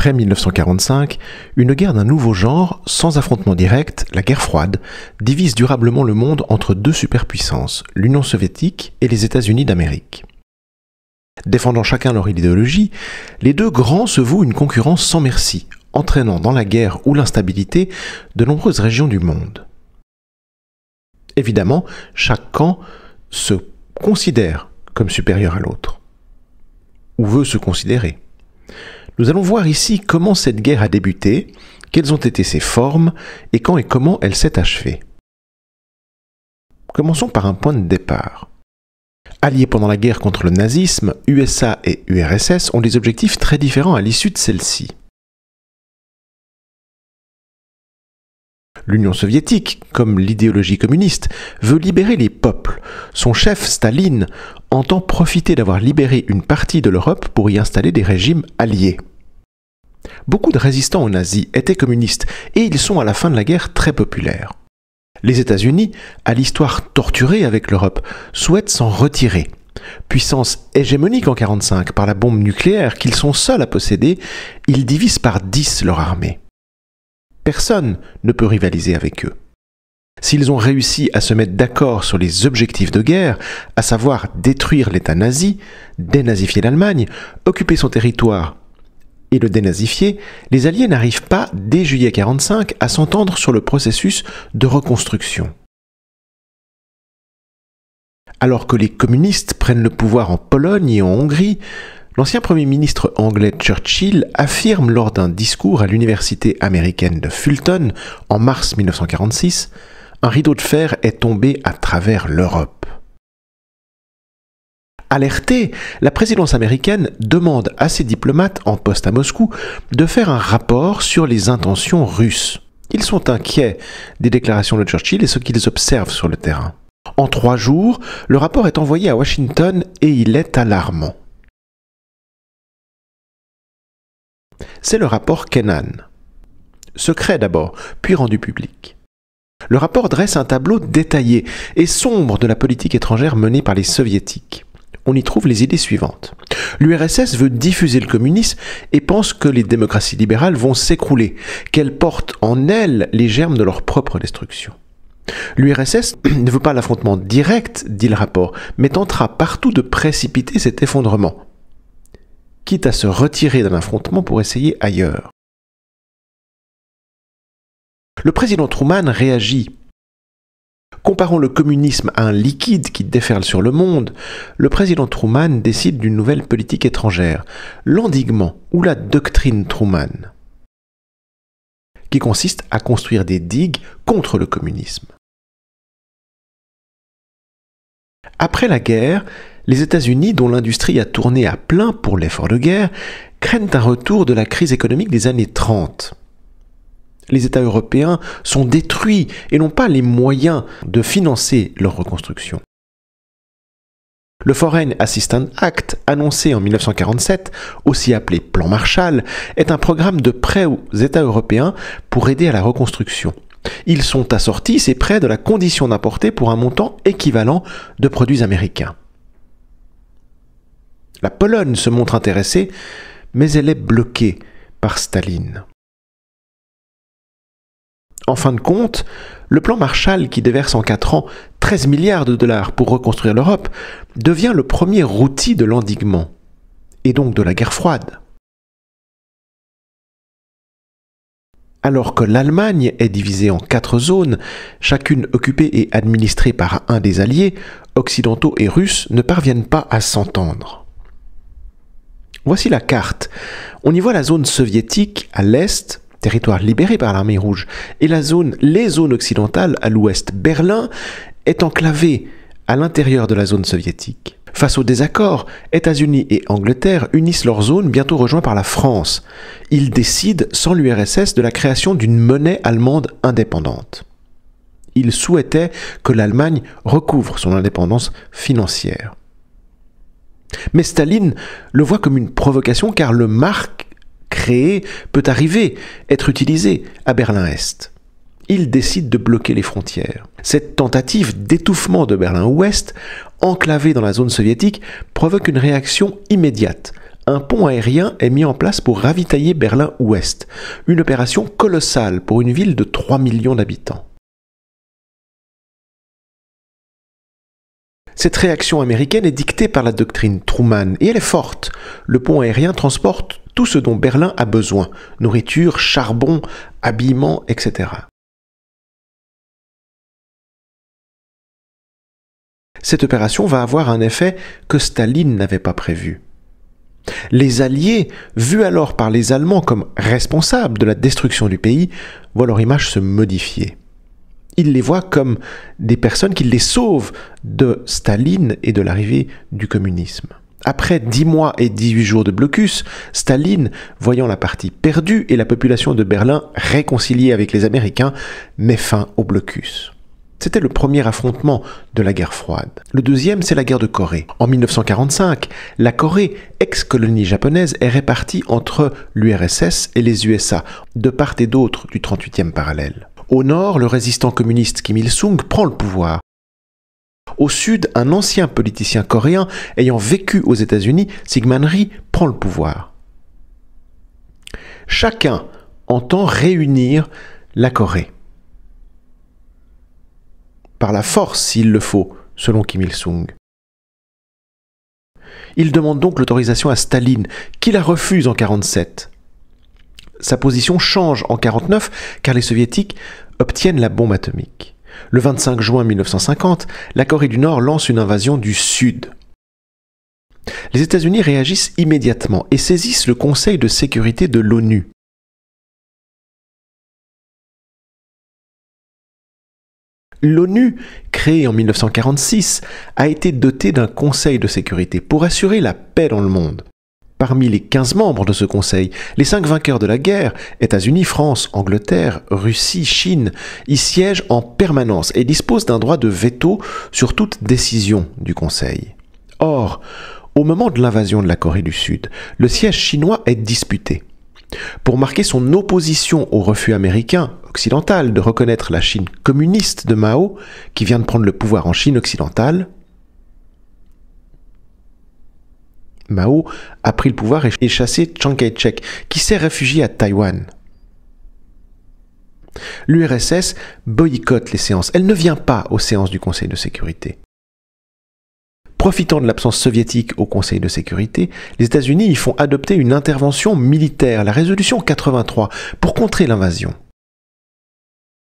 Après 1945, une guerre d'un nouveau genre, sans affrontement direct, la guerre froide, divise durablement le monde entre deux superpuissances, l'Union soviétique et les États-Unis d'Amérique. Défendant chacun leur idéologie, les deux grands se vouent une concurrence sans merci, entraînant dans la guerre ou l'instabilité de nombreuses régions du monde. Évidemment, chaque camp se considère comme supérieur à l'autre, ou veut se considérer. Nous allons voir ici comment cette guerre a débuté, quelles ont été ses formes et quand et comment elle s'est achevée. Commençons par un point de départ. Alliés pendant la guerre contre le nazisme, USA et URSS ont des objectifs très différents à l'issue de celle-ci. L'Union soviétique, comme l'idéologie communiste, veut libérer les peuples. Son chef, Staline, entend profiter d'avoir libéré une partie de l'Europe pour y installer des régimes alliés. Beaucoup de résistants aux nazis étaient communistes et ils sont à la fin de la guerre très populaires. Les États-Unis, à l'histoire torturée avec l'Europe, souhaitent s'en retirer. Puissance hégémonique en 1945 par la bombe nucléaire qu'ils sont seuls à posséder, ils divisent par 10 leur armée. Personne ne peut rivaliser avec eux. S'ils ont réussi à se mettre d'accord sur les objectifs de guerre, à savoir détruire l'État nazi, dénazifier l'Allemagne, occuper son territoire et le dénazifier, les Alliés n'arrivent pas, dès juillet 1945, à s'entendre sur le processus de reconstruction. Alors que les communistes prennent le pouvoir en Pologne et en Hongrie, l'ancien Premier ministre anglais Churchill affirme lors d'un discours à l'université américaine de Fulton en mars 1946 « Un rideau de fer est tombé à travers l'Europe ». Alertée, la présidence américaine demande à ses diplomates en poste à Moscou de faire un rapport sur les intentions russes. Ils sont inquiets des déclarations de Churchill et ce qu'ils observent sur le terrain. En 3 jours, le rapport est envoyé à Washington et il est alarmant. C'est le rapport Kennan. Secret d'abord, puis rendu public. Le rapport dresse un tableau détaillé et sombre de la politique étrangère menée par les soviétiques. On y trouve les idées suivantes. L'URSS veut diffuser le communisme et pense que les démocraties libérales vont s'écrouler, qu'elles portent en elles les germes de leur propre destruction. L'URSS ne veut pas l'affrontement direct, dit le rapport, mais tentera partout de précipiter cet effondrement, quitte à se retirer d'un affrontement pour essayer ailleurs. Le président Truman réagit. Comparant le communisme à un liquide qui déferle sur le monde, le président Truman décide d'une nouvelle politique étrangère, l'endiguement ou la doctrine Truman, qui consiste à construire des digues contre le communisme. Après la guerre, les États-Unis, dont l'industrie a tourné à plein pour l'effort de guerre, craignent un retour de la crise économique des années 30. Les États européens sont détruits et n'ont pas les moyens de financer leur reconstruction. Le Foreign Assistance Act, annoncé en 1947, aussi appelé Plan Marshall, est un programme de prêt aux États européens pour aider à la reconstruction. Ils sont assortis, ces prêts, de la condition d'importer pour un montant équivalent de produits américains. La Pologne se montre intéressée, mais elle est bloquée par Staline. En fin de compte, le plan Marshall, qui déverse en 4 ans 13 milliards de dollars pour reconstruire l'Europe, devient le premier outil de l'endiguement, et donc de la guerre froide. Alors que l'Allemagne est divisée en 4 zones, chacune occupée et administrée par un des alliés, occidentaux et russes ne parviennent pas à s'entendre. Voici la carte. On y voit la zone soviétique à l'est, territoire libéré par l'armée rouge, et les zones occidentales à l'ouest. Berlin est enclavé à l'intérieur de la zone soviétique. Face au désaccord, États-Unis et Angleterre unissent leur zone, bientôt rejointe par la France. Ils décident, sans l'URSS, de la création d'une monnaie allemande indépendante. Ils souhaitaient que l'Allemagne recouvre son indépendance financière. Mais Staline le voit comme une provocation car le marque créé peut arriver, être utilisé à Berlin-Est. Il décide de bloquer les frontières. Cette tentative d'étouffement de Berlin-Ouest, enclavée dans la zone soviétique, provoque une réaction immédiate. un pont aérien est mis en place pour ravitailler Berlin-Ouest, une opération colossale pour une ville de 3 millions d'habitants. Cette réaction américaine est dictée par la doctrine Truman et elle est forte. Le pont aérien transporte tout ce dont Berlin a besoin, nourriture, charbon, habillement, etc. Cette opération va avoir un effet que Staline n'avait pas prévu. Les Alliés, vus alors par les Allemands comme responsables de la destruction du pays, voient leur image se modifier. Ils les voient comme des personnes qui les sauvent de Staline et de l'arrivée du communisme. Après 10 mois et 18 jours de blocus, Staline, voyant la partie perdue et la population de Berlin réconciliée avec les Américains, met fin au blocus. C'était le premier affrontement de la guerre froide. Le deuxième, c'est la guerre de Corée. En 1945, la Corée, ex-colonie japonaise, est répartie entre l'URSS et les USA, de part et d'autre du 38e parallèle. Au nord, le résistant communiste Kim Il-sung prend le pouvoir. Au sud, un ancien politicien coréen ayant vécu aux États-Unis, Syngman Rhee, prend le pouvoir. Chacun entend réunir la Corée. Par la force s'il le faut, selon Kim Il-sung. Il demande donc l'autorisation à Staline, qui la refuse en 1947. Sa position change en 1949 car les soviétiques obtiennent la bombe atomique. Le 25 juin 1950, la Corée du Nord lance une invasion du Sud. Les États-Unis réagissent immédiatement et saisissent le Conseil de sécurité de l'ONU. L'ONU, créée en 1946, a été dotée d'un Conseil de sécurité pour assurer la paix dans le monde. Parmi les 15 membres de ce conseil, les 5 vainqueurs de la guerre, États-Unis, France, Angleterre, Russie, Chine, y siègent en permanence et disposent d'un droit de veto sur toute décision du Conseil. Or, au moment de l'invasion de la Corée du Sud, le siège chinois est disputé. Pour marquer son opposition au refus américain occidental de reconnaître la Chine communiste de Mao, qui vient de prendre le pouvoir en Chine occidentale, Mao a pris le pouvoir et chassé Chiang Kai-shek, qui s'est réfugié à Taïwan. L'URSS boycotte les séances. Elle ne vient pas aux séances du Conseil de sécurité. Profitant de l'absence soviétique au Conseil de sécurité, les États-Unis y font adopter une intervention militaire, la résolution 83, pour contrer l'invasion.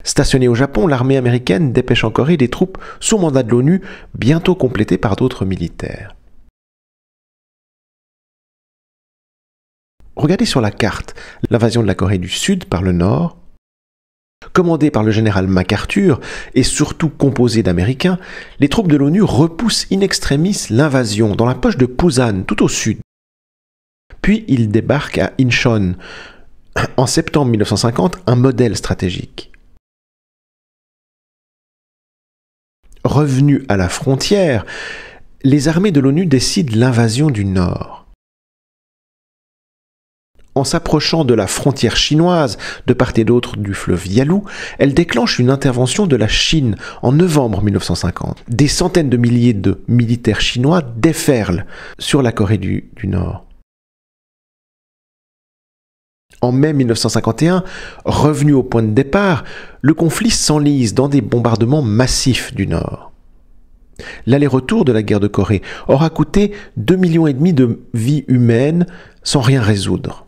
Stationnée au Japon, l'armée américaine dépêche en Corée des troupes sous mandat de l'ONU, bientôt complétées par d'autres militaires. Regardez sur la carte l'invasion de la Corée du Sud par le Nord, commandée par le général MacArthur et surtout composée d'Américains, les troupes de l'ONU repoussent in extremis l'invasion dans la poche de Pusan, tout au sud. Puis ils débarquent à Incheon, en septembre 1950, un modèle stratégique. Revenus à la frontière, les armées de l'ONU décident l'invasion du Nord. En s'approchant de la frontière chinoise, de part et d'autre du fleuve Yalu, elle déclenche une intervention de la Chine en novembre 1950. Des centaines de milliers de militaires chinois déferlent sur la Corée du Nord. En mai 1951, revenu au point de départ, le conflit s'enlise dans des bombardements massifs du Nord. L'aller-retour de la guerre de Corée aura coûté 2,5 millions de vies humaines sans rien résoudre.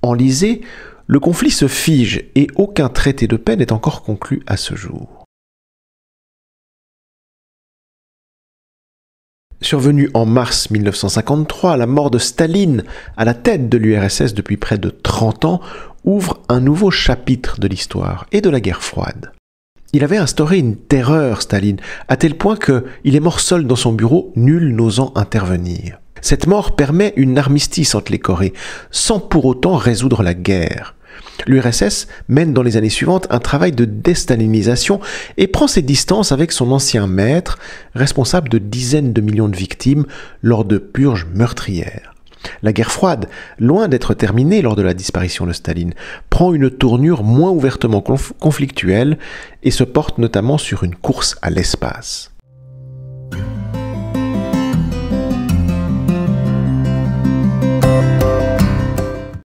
Enlisé, le conflit se fige et aucun traité de paix n'est encore conclu à ce jour. Survenue en mars 1953, la mort de Staline à la tête de l'URSS depuis près de 30 ans ouvre un nouveau chapitre de l'histoire et de la guerre froide. Il avait instauré une terreur, Staline, à tel point qu'il est mort seul dans son bureau, nul n'osant intervenir. Cette mort permet une armistice entre les Corées, sans pour autant résoudre la guerre. L'URSS mène dans les années suivantes un travail de déstalinisation et prend ses distances avec son ancien maître, responsable de dizaines de millions de victimes lors de purges meurtrières. La guerre froide, loin d'être terminée lors de la disparition de Staline, prend une tournure moins ouvertement conflictuelle et se porte notamment sur une course à l'espace.